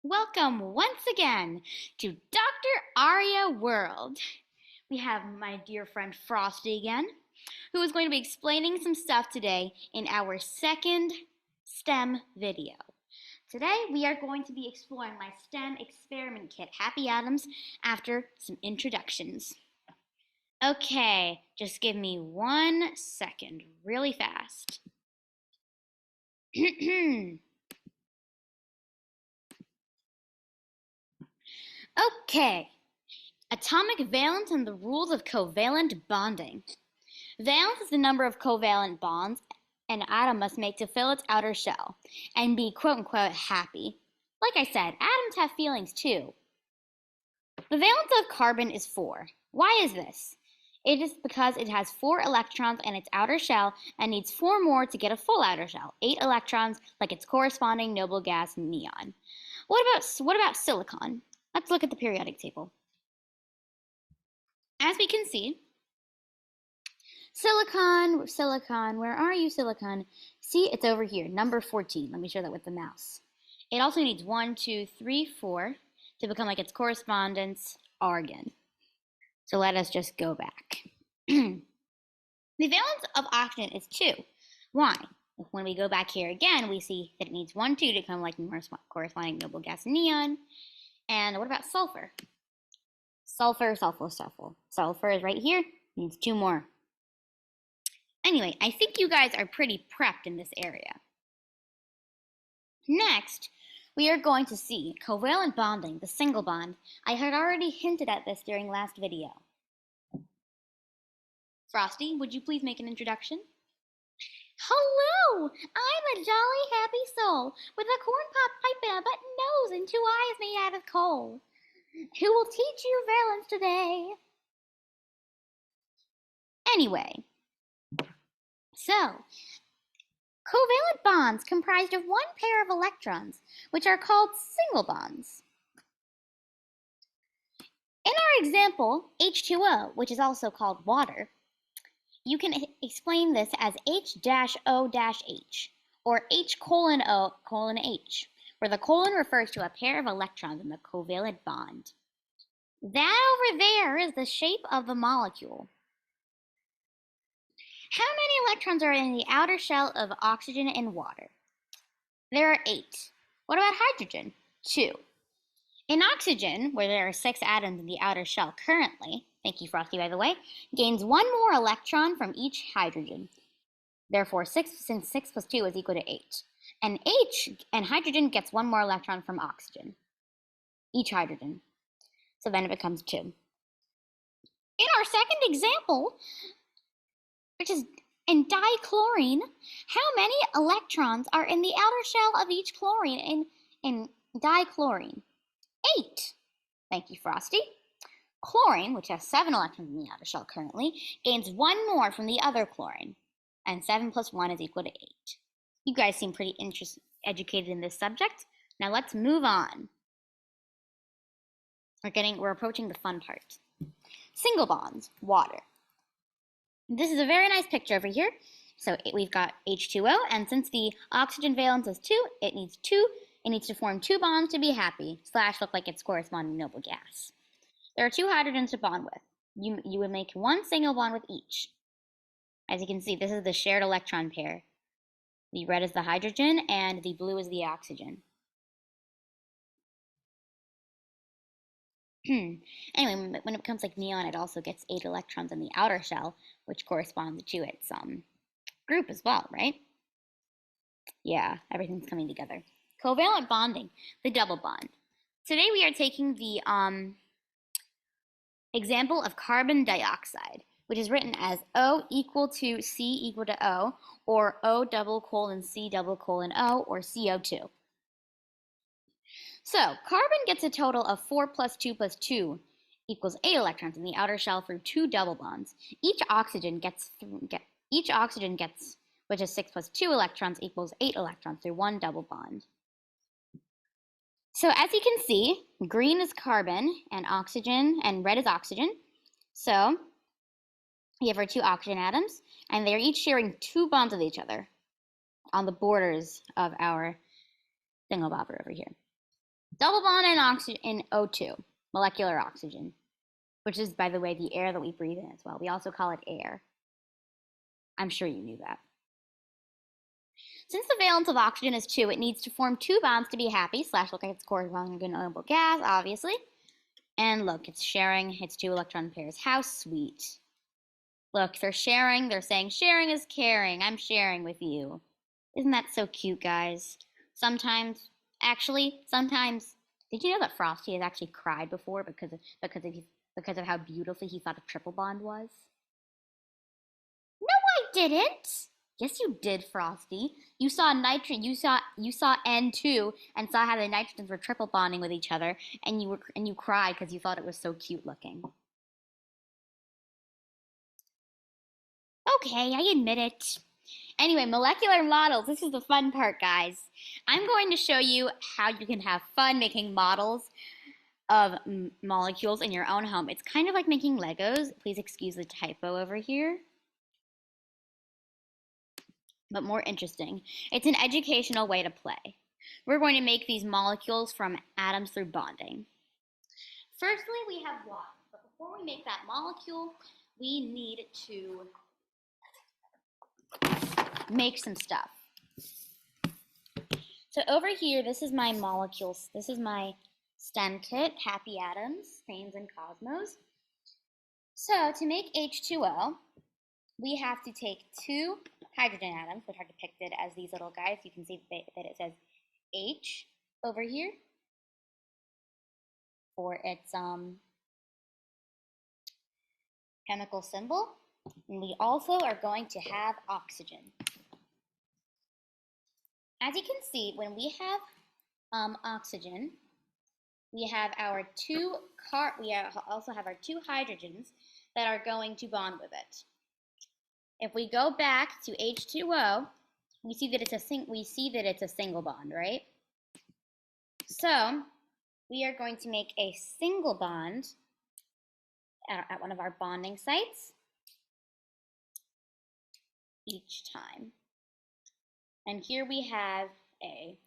Welcome once again to Dr. Aaria World. We have my dear friend Frosty again, who is going to be explaining some stuff today in our second STEM video. Today we are going to be exploring my STEM experiment kit, Happy Atoms, after some introductions. Okay, just give me 1 second, really fast. Okay, atomic valence and the rules of covalent bonding. Valence is the number of covalent bonds an atom must make to fill its outer shell and be quote unquote happy. Like I said, atoms have feelings too. The valence of carbon is 4. Why is this? It is because it has 4 electrons in its outer shell and needs 4 more to get a full outer shell, 8 electrons like its corresponding noble gas neon. What about silicon? Let's look at the periodic table. As we can see, silicon, where are you, silicon? See, it's over here, number 14. Let me show that with the mouse. It also needs 1, 2, 3, 4 to become like its correspondence, argon. So let us just go back. The valence of oxygen is 2. Why? When we go back here again, we see that it needs 1, 2 to become like the corresponding noble gas neon. And what about sulfur? Sulfur is right here, needs 2 more. Anyway, I think you guys are pretty prepped in this area. Next, we are going to see covalent bonding, the single bond. I had already hinted at this during last video. Frosty, would you please make an introduction? Hello! I'm a jolly happy soul with a corn pop pipe and a button nose and 2 eyes made out of coal. Who will teach you valence today? Anyway, so covalent bonds comprised of 1 pair of electrons, which are called single bonds. In our example, H2O, which is also called water, you can explain this as H-O-H, or H:O:"H, where the colon refers to a pair of electrons in the covalent bond. That over there is the shape of the molecule. How many electrons are in the outer shell of oxygen and water? There are 8. What about hydrogen? 2. In oxygen, where there are 6 atoms in the outer shell currently, thank you Frosty by the way, gains 1 more electron from each hydrogen. Therefore, since 6 plus 2 is equal to 8. And hydrogen gets 1 more electron from oxygen, each hydrogen. So then it becomes 2. In our second example, which is in dichlorine, how many electrons are in the outer shell of each chlorine in dichlorine? 8. Thank you, Frosty. Chlorine, which has 7 electrons in the outer shell currently, gains 1 more from the other chlorine, and 7 plus 1 is equal to 8. You guys seem pretty educated in this subject. Now let's move on. We're approaching the fun part. Single bonds, water. This is a very nice picture over here. So we've got H2O, and since the oxygen valence is 2, it needs to form 2 bonds to be happy, / look like its corresponding noble gas. There are 2 hydrogens to bond with. You would make 1 single bond with each. As you can see, this is the shared electron pair. The red is the hydrogen, and the blue is the oxygen. Anyway, when it becomes like neon, it also gets 8 electrons in the outer shell, which corresponds to its group as well, right? Yeah, everything's coming together. Covalent bonding, the double bond. Today we are taking the example of carbon dioxide, which is written as O equal to C equal to O, or O :C :O, or CO2. So, carbon gets a total of 4 plus 2 plus 2 equals 8 electrons in the outer shell through 2 double bonds. Each oxygen gets, which is 6 plus 2 electrons, equals 8 electrons through 1 double bond. So as you can see, green is carbon and oxygen, and red is oxygen. So we have our 2 oxygen atoms, and they're each sharing 2 bonds with each other on the borders of our thingamabobber over here. Double bond in oxygen in O2, molecular oxygen, which is, by the way, the air that we breathe in as well. We also call it air. I'm sure you knew that. Since the valence of oxygen is 2, it needs to form 2 bonds to be happy, / look like it's corresponding to a noble gas, obviously. And look, it's sharing its 2 electron pairs. How sweet. Look, they're sharing. They're saying, sharing is caring. I'm sharing with you. Isn't that so cute, guys? Sometimes, did you know that Frosty has actually cried before because of how beautifully he thought a triple bond was? No, I didn't. Yes, you did, Frosty. You saw you saw N2 and saw how the nitrogens were triple bonding with each other, and you cried because you thought it was so cute looking. Okay, I admit it. Anyway, molecular models. This is the fun part, guys. I'm going to show you how you can have fun making models of molecules in your own home. It's kind of like making Legos. Please excuse the typo over here. But more interesting. It's an educational way to play. We're going to make these molecules from atoms through bonding. Firstly, we have water. But before we make that molecule, we need to make some stuff. So over here, this is my molecules. This is my STEM kit, Happy Atoms, Stains and Cosmos. So to make H2O, we have to take 2 hydrogen atoms, which are depicted as these little guys. You can see that it says H over here for its chemical symbol. And we also are going to have oxygen. As you can see, when we have oxygen, we have our also have our 2 hydrogens that are going to bond with it. If we go back to H2O, we see that it's a single bond, right? So we are going to make a single bond at one of our bonding sites each time. And here we have a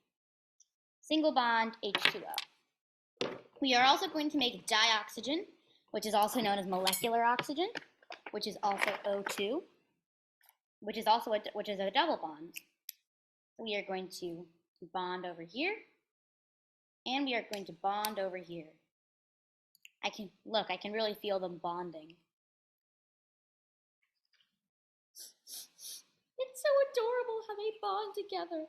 single bond H2O. We are also going to make dioxygen, which is also known as molecular oxygen, which is also O2, which is a double bond. We are going to bond over here, and we are going to bond over here. I can really feel them bonding. It's so adorable how they bond together.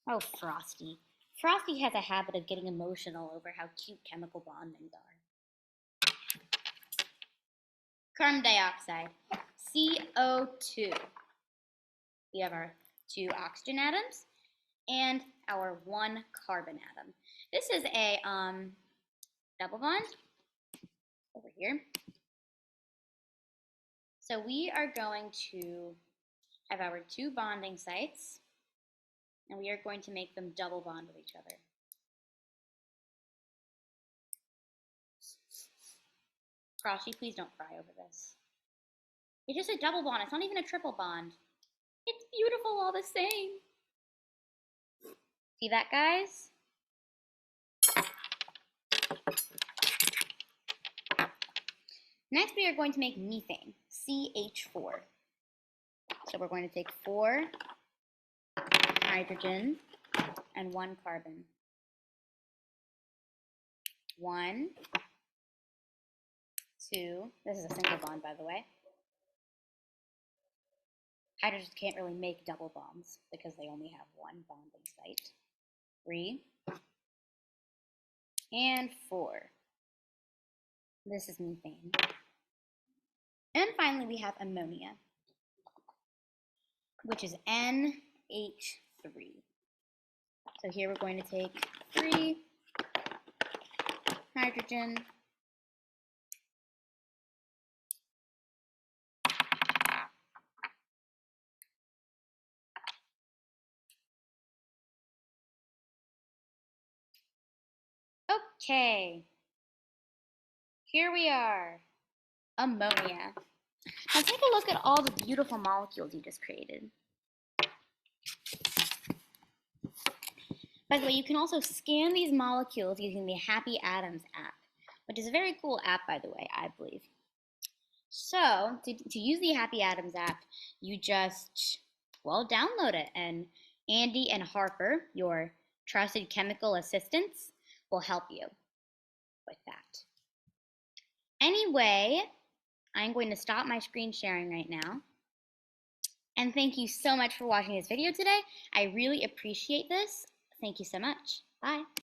Oh, Frosty. Frosty has a habit of getting emotional over how cute chemical bondings are. Carbon dioxide, CO2. We have our 2 oxygen atoms and our 1 carbon atom. This is a double bond over here. So we are going to have our 2 bonding sites, and we are going to make them double bond with each other. Frosty, please don't cry over this. It's just a double bond. It's not even a triple bond. It's beautiful all the same. See that, guys? Next, we are going to make methane, CH4. So we're going to take 4 hydrogen and 1 carbon. 1, 2, this is a single bond, by the way. Hydrogens can't really make double bonds because they only have 1 bonding site. 3, and 4. This is methane. And finally, we have ammonia, which is NH3. So here we're going to take 3 hydrogen, okay, here we are, ammonia. Now take a look at all the beautiful molecules you just created. By the way, you can also scan these molecules using the Happy Atoms app, which is a very cool app, by the way, I believe. So, to use the Happy Atoms app, you just, well, download it. And Andy and Harper, your trusted chemical assistants, will help you with that. Anyway, I'm going to stop my screen sharing right now. And thank you so much for watching this video today. I really appreciate this. Thank you so much. Bye.